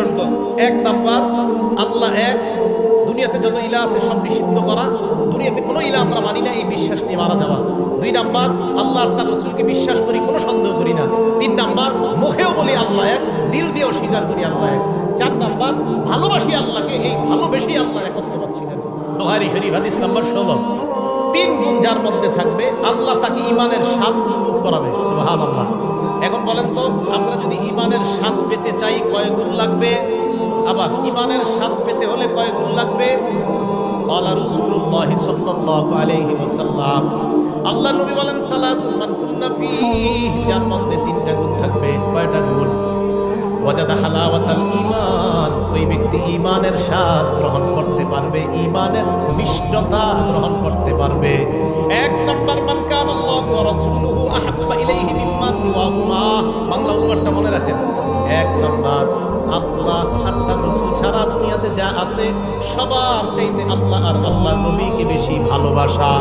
শর্ত। এক নাম্বার, আল্লাহ এক, দুনিয়াতে যত ইলা আছে সব নিষিদ্ধ করা, দুনিয়াতে কোনো ইলা আমরা মানি না এই বিশ্বাস নিয়ে মারা যাওয়া। দুই নাম্বার, আল্লাহ আর তার রাসূলকে বিশ্বাস করি, কোনো সন্দেহ করি না। তিন নাম্বার, মুখেও বলি আল্লাহ এক, দিল দিয়েও স্বীকার করি আল্লাহ এক। চার নাম্বার, ভালোবাসি আল্লাহকে, এই ভালোবেসেই আল্লাহ একত্ববাদ স্বীকার করি। বুখারী শরীফ হাদিস নাম্বার 16। তিন গুণ যার মধ্যে থাকবে আল্লাহ তাকে ঈমানের স্বাদ উপভোগ করাবে। সুবহানাল্লাহ। এখন বলেন তো, আমরা যদি ঈমানের স্বাদ পেতে চাই কয় গুণ লাগবে? আবার ঈমানের স্বাদ পেতে হলে কয় গুণ লাগবে? ক্বালা রাসূলুল্লাহ সাল্লাল্লাহু আলাইহি ওয়াসাল্লাম, আল্লাহ নবী বলেন, সালাসুন মান কুন্না ফীহি, যার মধ্যে তিনটা গুণ থাকবে। কয়টা গুণ? ওয়াজাদা হালাওয়াতাল ঈমান, ওই ব্যক্তি ঈমানের স্বাদ গ্রহণ করতে পারবে, ঈমানের মিষ্টতা গ্রহণ করতে পারবে। এক নাম্বার, মান কানাল্লাহু ওয়া রাসূলুহু আহাব্বা ইলাইহি মিম্মা সিওয়াহুমা। বাংলা অনুবাদটা মনে রাখেন। এক নাম্বার, আল্লাহ আর তার রাসূল ছাড়া দুনিয়াতে যা আছে সবার চাইতে আল্লাহ আর আল্লাহর নবীকে বেশি ভালোবাসা।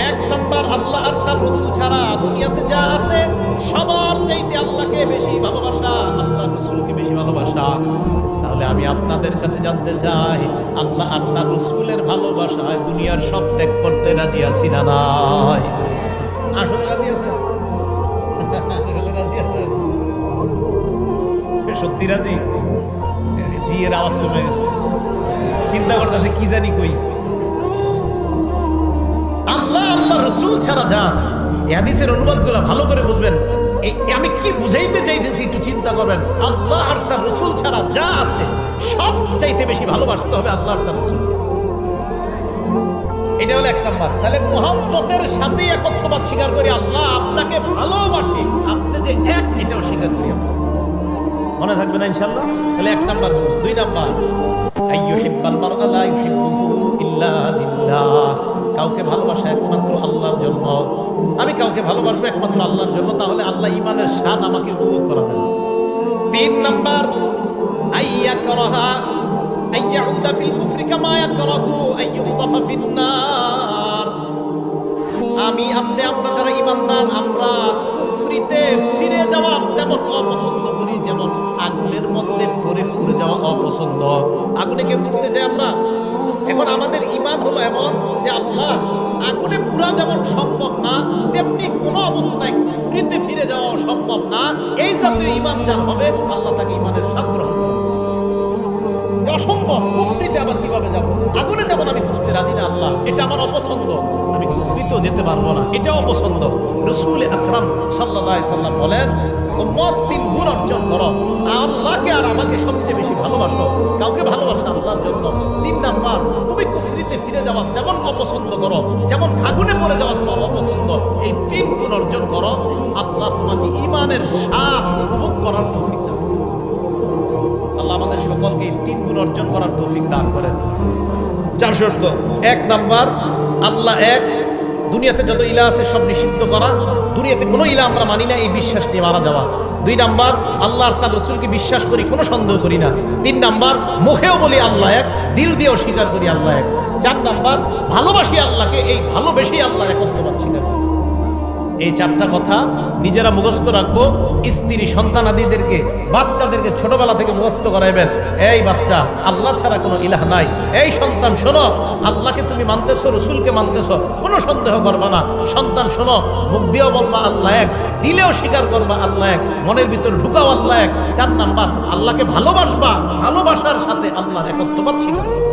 এক নাম্বার, আল্লাহ আর তার রাসূল ছাড়া দুনিয়াতে যা আছে সবার চাইতে আল্লাহকে বেশি ভালোবাসা, আল্লাহর রাসূলকে বেশি ভালোবাসা। তাহলে আমি আপনাদের কাছে জানতে চাই, আল্লাহ আর তার রাসূলের ভালোবাসায় দুনিয়ার সব ত্যাগ করতে রাজি আছি না নাই? আসলে রাজি আছেন? আসলে রাজি আছেন? সত্যি রাজি? জি এর আওয়াজ কমে গেছে, চিন্তা করতেছে কি জানি কই। আল্লাহ আল্লাহ রাসূল ছাড়া যাস, এই হাদিসের অনুবাদগুলো ভালো করে বুঝবেন। আমি কি বুঝাইতে চাইতেছি একটু চিন্তা করবেন। আল্লাহ আর তার রাসূল ছাড়া যা আছে সব চাইতে বেশি ভালোবাসতে হবে আল্লাহ আর তার রাসূলকে। এটা হলো এক নাম্বার। তাহলে মুহাব্বতের সাথে একত্ববাদ স্বীকার করি, আল্লাহ আপনাকে ভালোবাসি, আপনি যে এক এটাও স্বীকার করি আমরা। মনে থাকবে না ইনশাআল্লাহ? তাহলে এক নাম্বার গুণ। দুই নাম্বার, আইয়ুহিব্বাল মারআ লা ইউহিব্বুহু ইল্লা লিল্লাহ, কাউকে ভালোবাসা একমাত্র আল্লাহর জন্য। আমি কাউকে ভালোবাসবো একমাত্র আল্লাহর জন্য, তাহলে আল্লাহ ঈমানের স্বাদ আমাকে উপভোগ করাবেন। তিন নাম্বার, আইয়াকরাহা আইয়াউদা ফিল কুফরি কামা ইয়াকরাহু আইয়ুযফা ফিন নার। আমি আপনি আমরা যারা ঈমানদার, আমরা কুফরিতে ফিরে যাওয়া তেমন অপছন্দ করি যেমন আগুনের মধ্যে পড়ে যাওয়া অপছন্দ। আগুনে কে পুড়তে চাই আমরা? এখন আমাদের ঈমান হলো এমন যে আল্লাহ আগুনে পুরা যেমন সম্ভব না, তেমনি কোন অবস্থায় কুফরিতে ফিরে যাওয়া সম্ভব না। এই জাতীয় ঈমান যার হবে আল্লাহ তাকে ঈমানের স্বাদ গ্রহণ করবে। অসম্ভব, কুফরিতে আবার কিভাবে যাব? আগুনে যেমন আমি করতে রাজি না আল্লাহ, এটা আমার অপছন্দ, আমি কুফরিতেও যেতে পারবো না, এটা অপছন্দ। রাসূল আকরাম সাল্লাল্লাহু আলাইহি সাল্লাম বলেন, উম্মত তিন গুণ অর্জন করো, আল্লাহকে আর আমাকে সবচেয়ে বেশি ভালোবাসো, কাউকে ভালোবাসো আল্লাহর জন্য। তিন নাম্বার, তুমি কুফরিতে ফিরে যাওয়া তেমন অপছন্দ করো যেমন আগুনে পড়ে যাওয়া তোমার অপছন্দ। এই তিন গুণ অর্জন করো, আল্লাহ তোমাকে ঈমানের স্বাদ উপভোগ করার তৌফিক দান। আল্লাহ আমাদের সকলকে এই তিন গুণ অর্জন করার তৌফিক দান করেন। চার শর্ত। এক নাম্বার, আল্লাহ এক, দুনিয়াতে যত ইলা আছে সব নিষিদ্ধ করা, দুনিয়াতে কোনো ইলা আমরা মানি না এই বিশ্বাস নিয়ে মারা যাওয়া। দুই নাম্বার, আল্লাহ আর তার রাসূলকে বিশ্বাস করি, কোনো সন্দেহ করি না। তিন নাম্বার, মুখেও বলি আল্লাহ এক, দিল দিয়েও স্বীকার করি আল্লাহ এক। চার নাম্বার, ভালোবাসি আল্লাহকে, এই ভালোবেসেই আল্লাহ একত্ববাদ স্বীকার করি। এই চারটা কথা নিজেরা মুখস্থ রাখবো, স্ত্রী সন্তানাদিদেরকে বাচ্চাদেরকে ছোটবেলা থেকে মুখস্থ করাইবেন। এই বাচ্চা, আল্লাহ ছাড়া কোনো ইলাহ নাই। এই সন্তান শোনো, আল্লাহকে তুমি মানতেছো, রসুলকে মানতেছো, কোনো সন্দেহ করবা না। সন্তান শোনো, মুখ দিয়েও বলবা আল্লাহ এক, দিলেও স্বীকার করবা আল্লাহ এক, মনের ভিতর ঢুকাও আল্লাহ এক। চার নাম্বার, আল্লাহকে ভালোবাসবা, ভালোবাসার সাথে আল্লাহর একত্ববাদ স্বীকার করবা।